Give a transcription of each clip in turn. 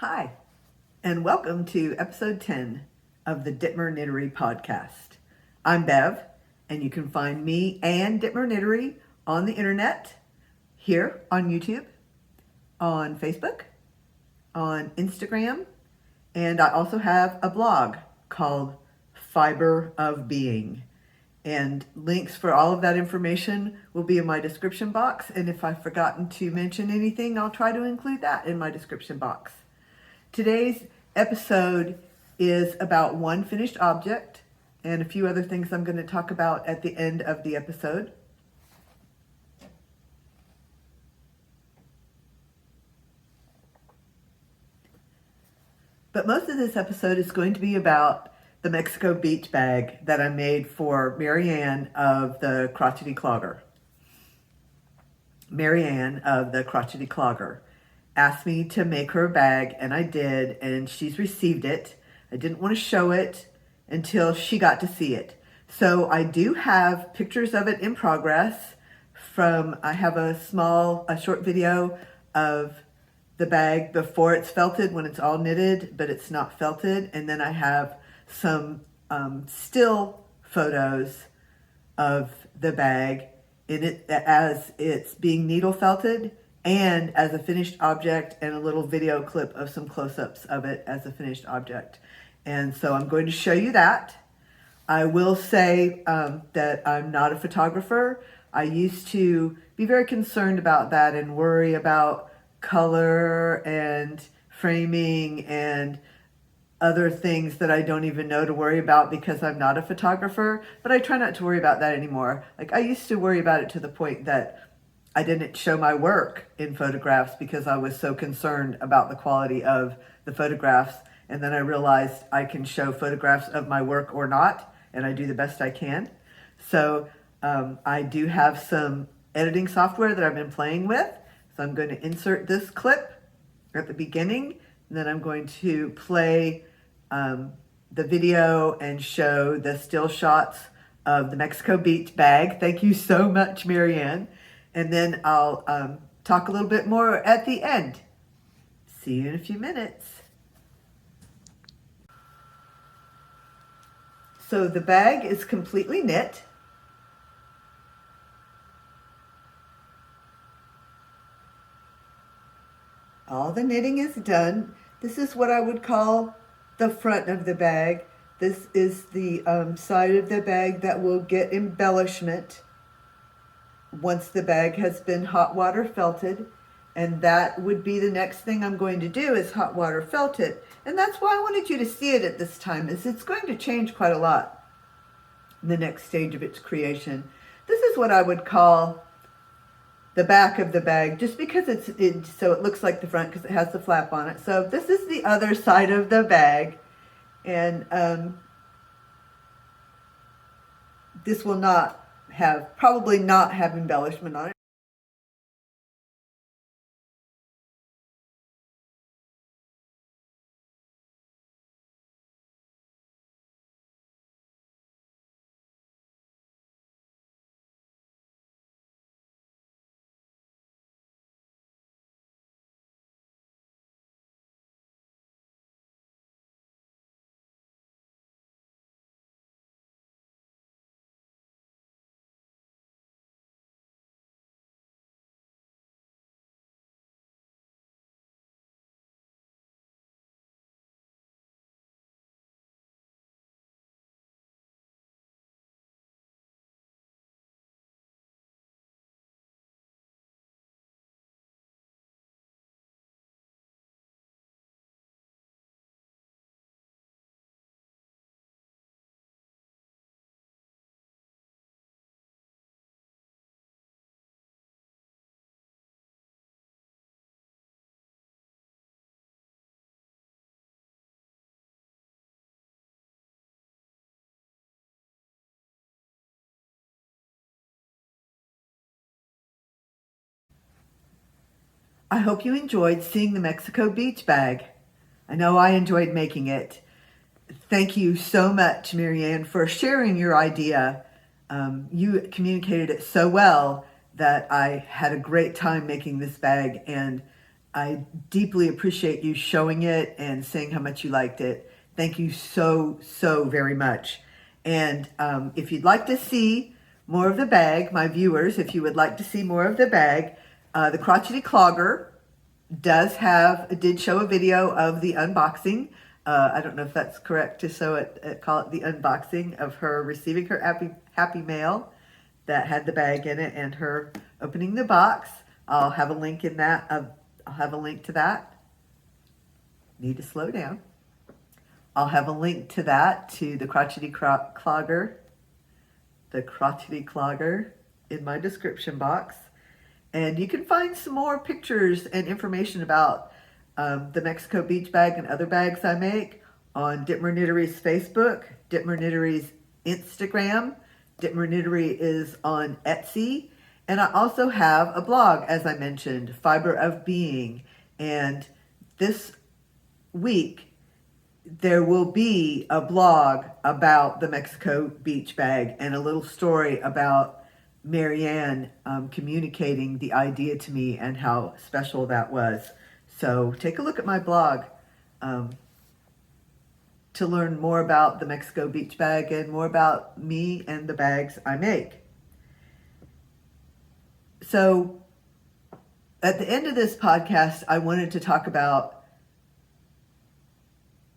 Hi, and welcome to episode 10 of the Dittmer Knittery podcast. I'm Bev, and you can find me and Dittmer Knittery on the internet, here on YouTube, on Facebook, on Instagram, and I also have a blog called Fiber of Being. And links for all of that information will be in my description box, and if I've forgotten to mention anything, I'll try to include that in my description box. Today's episode is about one finished object and a few other things I'm going to talk about at the end of the episode. But most of this episode is going to be about the Mexico beach bag that I made for Marieanne of the Crochet Clogger. Marieanne of the Crochet Clogger asked me to make her a bag, and I did, and she's received it. I didn't want to show it until she got to see it. So I do have pictures of it in progress I have a short video of the bag before it's felted, when it's all knitted, but it's not felted. And then I have some still photos of the bag in it as it's being needle felted and as a finished object, and a little video clip of some close-ups of it as a finished object. And so I'm going to show you that. I will say that I'm not a photographer. I used to be very concerned about that and worry about color and framing and other things that I don't even know to worry about because I'm not a photographer, but I try not to worry about that anymore. Like, I used to worry about it to the point that I didn't show my work in photographs because I was so concerned about the quality of the photographs. And then I realized I can show photographs of my work or not, and I do the best I can. So I do have some editing software that I've been playing with. So I'm going to insert this clip at the beginning, and then I'm going to play the video and show the still shots of the Mexico beach bag. Thank you so much, Marieanne. And then I'll talk a little bit more at the end. See you in a few minutes. So the bag is completely knit. All the knitting is done. This is what I would call the front of the bag. This is the side of the bag that will get embellishment once the bag has been hot water felted, and that would be the next thing I'm going to do, is hot water felt it. And that's why I wanted you to see it at this time, is it's going to change quite a lot in the next stage of its creation. This is what I would call the back of the bag, just because so it looks like the front because it has the flap on it. So this is the other side of the bag, and this will probably not have embellishment on it. I hope you enjoyed seeing the Mexico beach bag. I know I enjoyed making it. Thank you so much, Marieanne, for sharing your idea. You communicated it so well that I had a great time making this bag, and I deeply appreciate you showing it and saying how much you liked it. Thank you so, so very much. And if you'd like to see more of the bag, my viewers, if you would like to see more of the bag, the Crochet Clogger did show a video of the unboxing. I don't know if that's correct to show it, call it the unboxing of her receiving her happy mail that had the bag in it and her opening the box. I'll have a link in that. I'll have a link to that. Need to slow down. I'll have a link to that, to the Crochet Clogger, in my description box. And you can find some more pictures and information about the Mexico beach bag and other bags I make on Dittmer Knittery's Facebook, Dittmer Knittery's Instagram. Dittmer Knittery is on Etsy. And I also have a blog, as I mentioned, Fiber of Being. And this week, there will be a blog about the Mexico beach bag and a little story about Marieanne communicating the idea to me and how special that was. So take a look at my blog to learn more about the Mexico beach bag and more about me and the bags I make. So at the end of this podcast, I wanted to talk about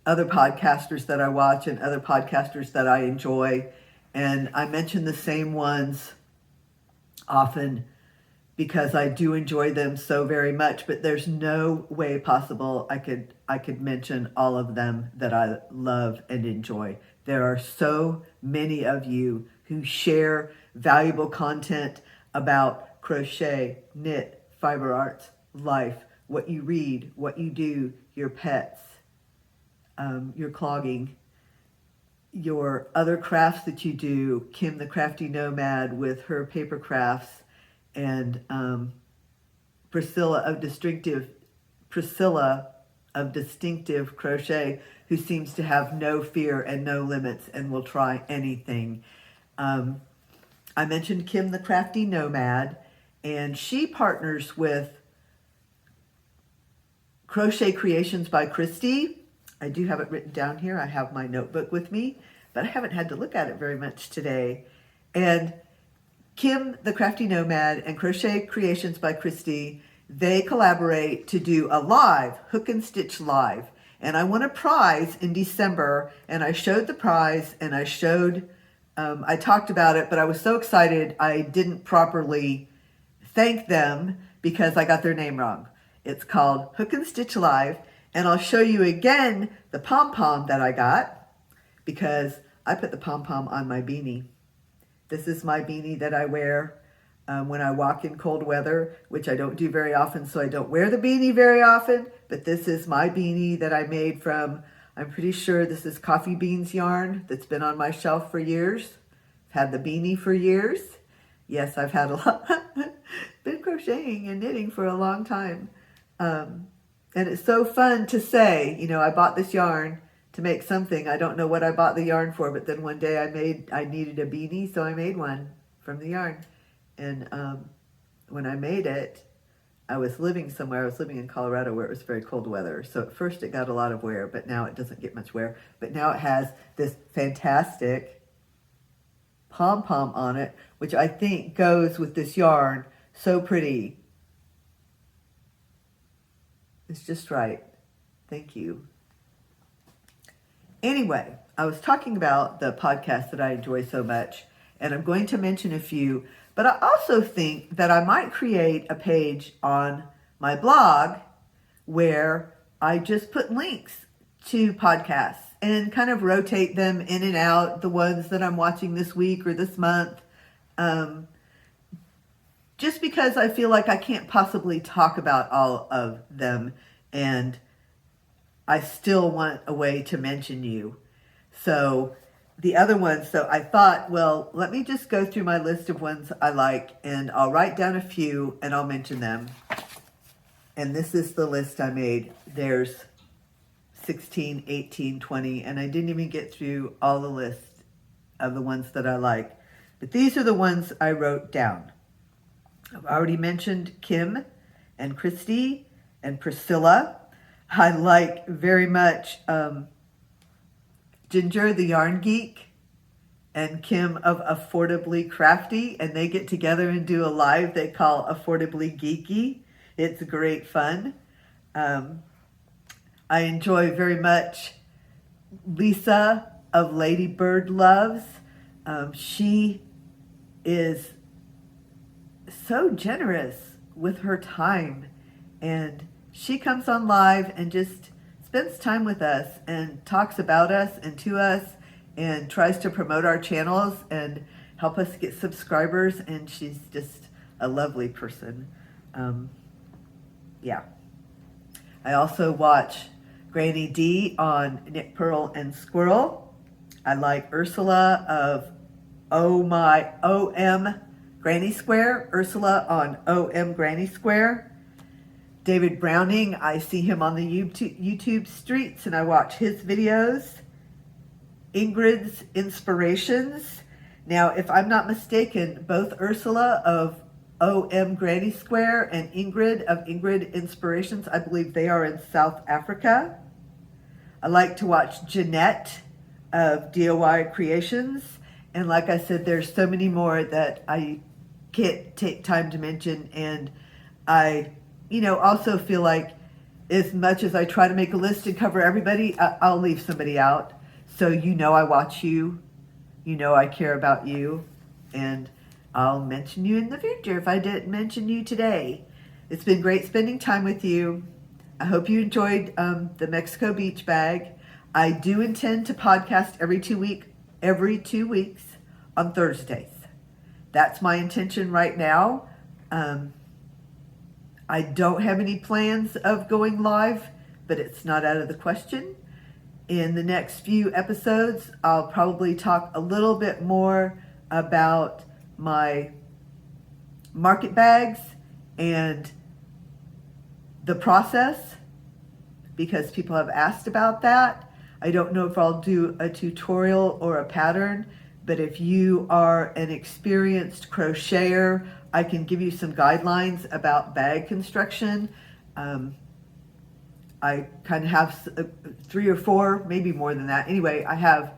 other podcasters that I watch and other podcasters that I enjoy. And I mention the same ones often because I do enjoy them so very much, but there's no way possible I could mention all of them that I love and enjoy. There are so many of you who share valuable content about crochet, knit, fiber arts, life, what you read, what you do, your pets, your clogging, your other crafts that you do, Kim the Crafty Nomad with her paper crafts, and Pricilla of Distinctive Crochet, who seems to have no fear and no limits and will try anything. I mentioned Kim the Crafty Nomad, and she partners with Crochet Creations by Christi. I do have it written down here. I have my notebook with me, but I haven't had to look at it very much today. And Kim, the Crafty Nomad, and Crochet Creations by Christi, they collaborate to do a live, hook and stitch live. And I won a prize in December, and I showed the prize, and I talked about it, but I was so excited I didn't properly thank them because I got their name wrong. It's called Hook and Stitch Live. And I'll show you again the pom-pom that I got because I put the pom-pom on my beanie. This is my beanie that I wear when I walk in cold weather, which I don't do very often, so I don't wear the beanie very often. But this is my beanie that I made from, I'm pretty sure this is coffee beans yarn that's been on my shelf for years. I've had the beanie for years. Yes, I've had a lot, been crocheting and knitting for a long time. And it's so fun to say, you know, I bought this yarn to make something. I don't know what I bought the yarn for, but then one day I needed a beanie, so I made one from the yarn. And when I made it, I was living somewhere. I was living in Colorado where it was very cold weather. So at first it got a lot of wear, but now it doesn't get much wear. But now it has this fantastic pom-pom on it, which I think goes with this yarn. So pretty. It's just right. Thank you. Anyway, I was talking about the podcast that I enjoy so much, and I'm going to mention a few, but I also think that I might create a page on my blog where I just put links to podcasts and kind of rotate them in and out, the ones that I'm watching this week or this month. Just because I feel like I can't possibly talk about all of them, and I still want a way to mention you. So the other ones, so I thought, well, let me just go through my list of ones I like, and I'll write down a few, and I'll mention them. And this is the list I made. There's 16, 18, 20, and I didn't even get through all the list of the ones that I like. But these are the ones I wrote down. I've already mentioned Kim and Christi and Pricilla. I like very much Ginger, the Yarn Geek, and Kim of Affordably Crafty, and they get together and do a live they call Affordably Geeky. It's great fun. I enjoy very much Lisa of LadyBird Loves. She is so generous with her time, and she comes on live and just spends time with us and talks about us and to us and tries to promote our channels and help us get subscribers, and she's just a lovely person. Yeah. I also watch Granny D on Knit, Purl, and Squirrel. I like Ursula of OMGranny Square. Ursula on OMGranny Square. David Browning, I see him on the YouTube streets and I watch his videos. Ingrid's Inspirations. Now, if I'm not mistaken, both Ursula of OMGranny Square and Ingrid of Ingrid Inspirations, I believe they are in South Africa. I like to watch Jeanette of DOY Creations. And like I said, there's so many more that I can't take time to mention. And I, also feel like as much as I try to make a list and cover everybody, I'll leave somebody out. So I watch you, I care about you, and I'll mention you in the future if I didn't mention you today. It's been great spending time with you. I hope you enjoyed the Mexico Beach bag. I do intend to podcast every 2 weeks on Thursdays. That's my intention right now. I don't have any plans of going live, but it's not out of the question. In the next few episodes, I'll probably talk a little bit more about my market bags and the process, because people have asked about that. I don't know if I'll do a tutorial or a pattern, but if you are an experienced crocheter, I can give you some guidelines about bag construction. I kind of have 3 or 4, maybe more than that. Anyway, I have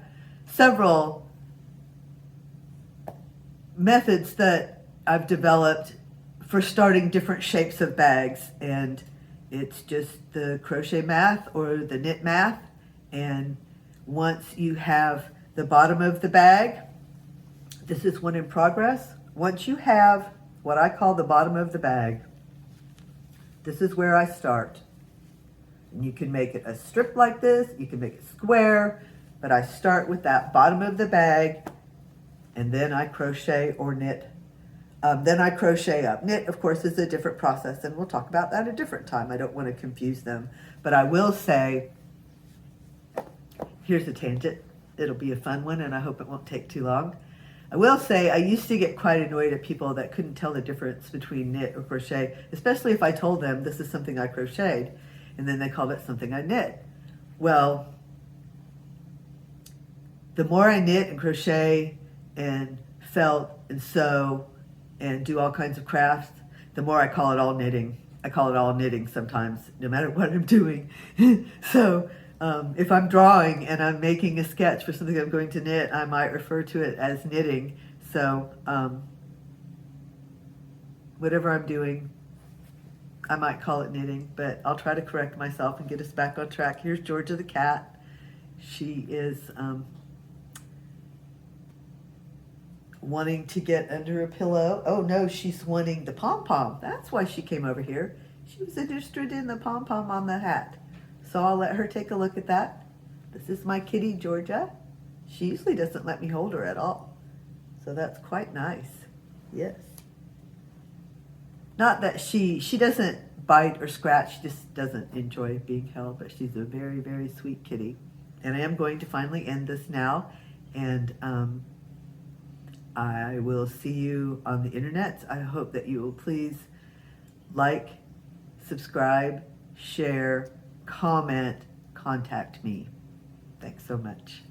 several methods that I've developed for starting different shapes of bags, and it's just the crochet math or the knit math. And once you have the bottom of the bag, this is one in progress. Once you have what I call the bottom of the bag, this is where I start. And you can make it a strip like this, you can make it square, but I start with that bottom of the bag, and then I crochet or knit. Then I crochet up. Knit, of course, is a different process, and we'll talk about that a different time. I don't want to confuse them. But I will say, here's a tangent. It'll be a fun one, and I hope it won't take too long. I will say I used to get quite annoyed at people that couldn't tell the difference between knit or crochet, especially if I told them this is something I crocheted, and then they called it something I knit. Well, the more I knit and crochet and felt and sew and do all kinds of crafts, the more I call it all knitting. I call it all knitting sometimes, no matter what I'm doing. So if I'm drawing and I'm making a sketch for something I'm going to knit, I might refer to it as knitting. So whatever I'm doing, I might call it knitting, but I'll try to correct myself and get us back on track. Here's Georgia the cat. She is wanting to get under a pillow. Oh no, she's wanting the pom-pom. That's why she came over here. She was interested in the pom-pom on the hat. So I'll let her take a look at that. This is my kitty, Georgia. She usually doesn't let me hold her at all. So that's quite nice. Yes. Not that she doesn't bite or scratch, she just doesn't enjoy being held, but she's a very, very sweet kitty. And I am going to finally end this now, and I will see you on the internet. I hope that you will please like, subscribe, share, comment, contact me. Thanks so much.